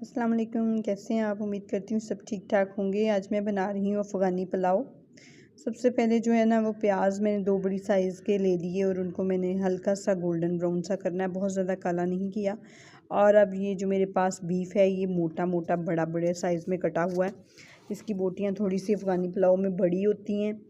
अस्सलाम वालेकुम, कैसे हैं आप? उम्मीद करती हूँ सब ठीक ठाक होंगे। आज मैं बना रही हूँ अफ़गानी पुलाव। सबसे पहले जो है ना वो प्याज मैंने 2 बड़ी साइज़ के ले लिए और उनको मैंने हल्का सा गोल्डन ब्राउन सा करना है, बहुत ज़्यादा काला नहीं किया। और अब ये जो मेरे पास बीफ है ये मोटा मोटा बड़े साइज़ में कटा हुआ है। इसकी बोटियाँ थोड़ी सी अफ़गानी पुलाव में बड़ी होती हैं।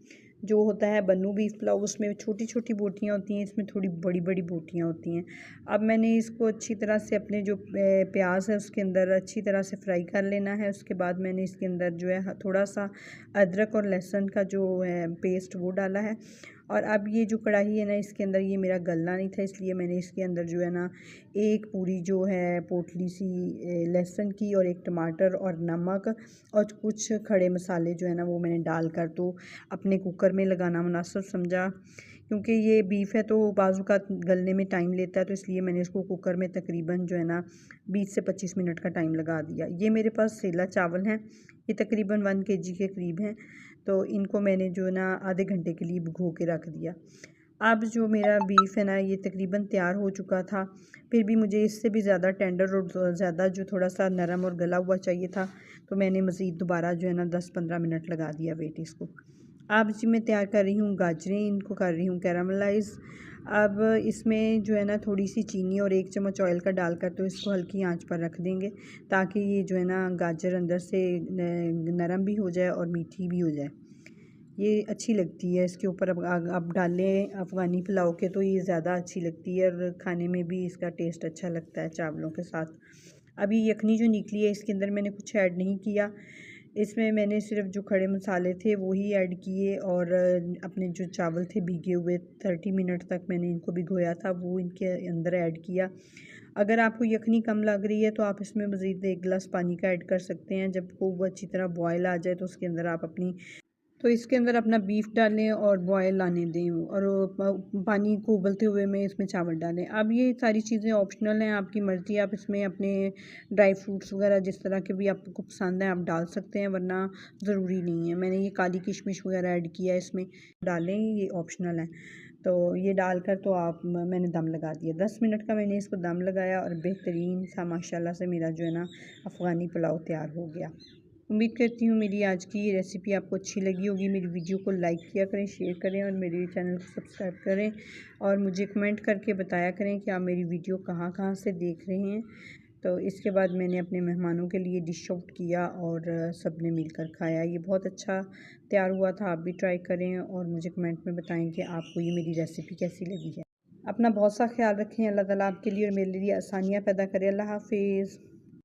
जो होता है बन्नू बीफ पुलाव उसमें छोटी छोटी बोटियाँ होती हैं, इसमें थोड़ी बड़ी बड़ी बोटियाँ होती हैं। अब मैंने इसको अच्छी तरह से अपने जो प्याज है उसके अंदर अच्छी तरह से फ्राई कर लेना है। उसके बाद मैंने इसके अंदर जो है थोड़ा सा अदरक और लहसुन का जो है पेस्ट वो डाला है। और अब ये जो कढ़ाई है ना इसके अंदर ये मेरा गलना नहीं था, इसलिए मैंने इसके अंदर जो है ना एक पूरी जो है पोटली सी लहसुन की और एक टमाटर और नमक और कुछ खड़े मसाले जो है ना वो मैंने डालकर तो अपने कुकर में लगाना मुनासिब समझा, क्योंकि ये बीफ है तो बाजू का गलने में टाइम लेता है, तो इसलिए मैंने इसको कुकर में तकरीबन जो है ना 20 से 25 मिनट का टाइम लगा दिया। ये मेरे पास सेला चावल हैं, ये तकरीबन 1 केजी के करीब हैं, तो इनको मैंने जो है ना आधे घंटे के लिए भिगो के रख दिया। अब जो मेरा बीफ है ना ये तकरीबन तैयार हो चुका था, फिर भी मुझे इससे भी ज़्यादा टेंडर और ज़्यादा जो थोड़ा सा नरम और गला हुआ चाहिए था, तो मैंने मज़ीद दोबारा जो है ना 10-15 मिनट लगा दिया वेट इसको। अब जी मैं तैयार कर रही हूँ गाजरें, इनको कर रही हूँ कैरामलाइज़। अब इसमें जो है ना थोड़ी सी चीनी और 1 चम्मच ऑयल का डालकर तो इसको हल्की आंच पर रख देंगे, ताकि ये जो है ना गाजर अंदर से नरम भी हो जाए और मीठी भी हो जाए। ये अच्छी लगती है इसके ऊपर अब डालें अफ़गानी पुलाव के तो ये ज़्यादा अच्छी लगती है और खाने में भी इसका टेस्ट अच्छा लगता है चावलों के साथ। अभी यखनी जो निकली है इसके अंदर मैंने कुछ ऐड नहीं किया, इसमें मैंने सिर्फ जो खड़े मसाले थे वो ही ऐड किए और अपने जो चावल थे भीगे हुए 30 मिनट तक मैंने इनको भिगोया था वो इनके अंदर ऐड किया। अगर आपको यखनी कम लग रही है तो आप इसमें मज़ीद 1 गिलास पानी का ऐड कर सकते हैं। जब वो अच्छी तरह बॉयल आ जाए तो उसके अंदर आप इसके अंदर अपना बीफ डालें और बॉयल आने दें और पानी को उबलते हुए में इसमें चावल डालें। अब ये सारी चीज़ें ऑप्शनल हैं, आपकी मर्ज़ी, आप इसमें अपने ड्राई फ्रूट्स वगैरह जिस तरह के भी आपको पसंद है आप डाल सकते हैं, वरना ज़रूरी नहीं है। मैंने ये काली किशमिश वगैरह ऐड किया है इसमें, डालें ये ऑप्शनल है। तो ये डालकर तो आप मैंने दम लगा दिया, 10 मिनट का मैंने इसको दम लगाया और बेहतरीन सा माशाल्लाह से मेरा जो है ना अफ़गानी पुलाव तैयार हो गया। उम्मीद करती हूँ मेरी आज की ये रेसिपी आपको अच्छी लगी होगी। मेरी वीडियो को लाइक किया करें, शेयर करें और मेरे चैनल को सब्सक्राइब करें और मुझे कमेंट करके बताया करें कि आप मेरी वीडियो कहाँ कहाँ से देख रहे हैं। तो इसके बाद मैंने अपने मेहमानों के लिए डिश आउट किया और सब ने मिलकर खाया। ये बहुत अच्छा तैयार हुआ था, आप भी ट्राई करें और मुझे कमेंट में बताएँ कि आपको ये मेरी रेसिपी कैसी लगी है। अपना बहुत सा ख्याल रखें। अल्लाह ताला आपके लिए और मेरे लिए आसानियाँ पैदा करे। अल्लाह हाफ़िज़।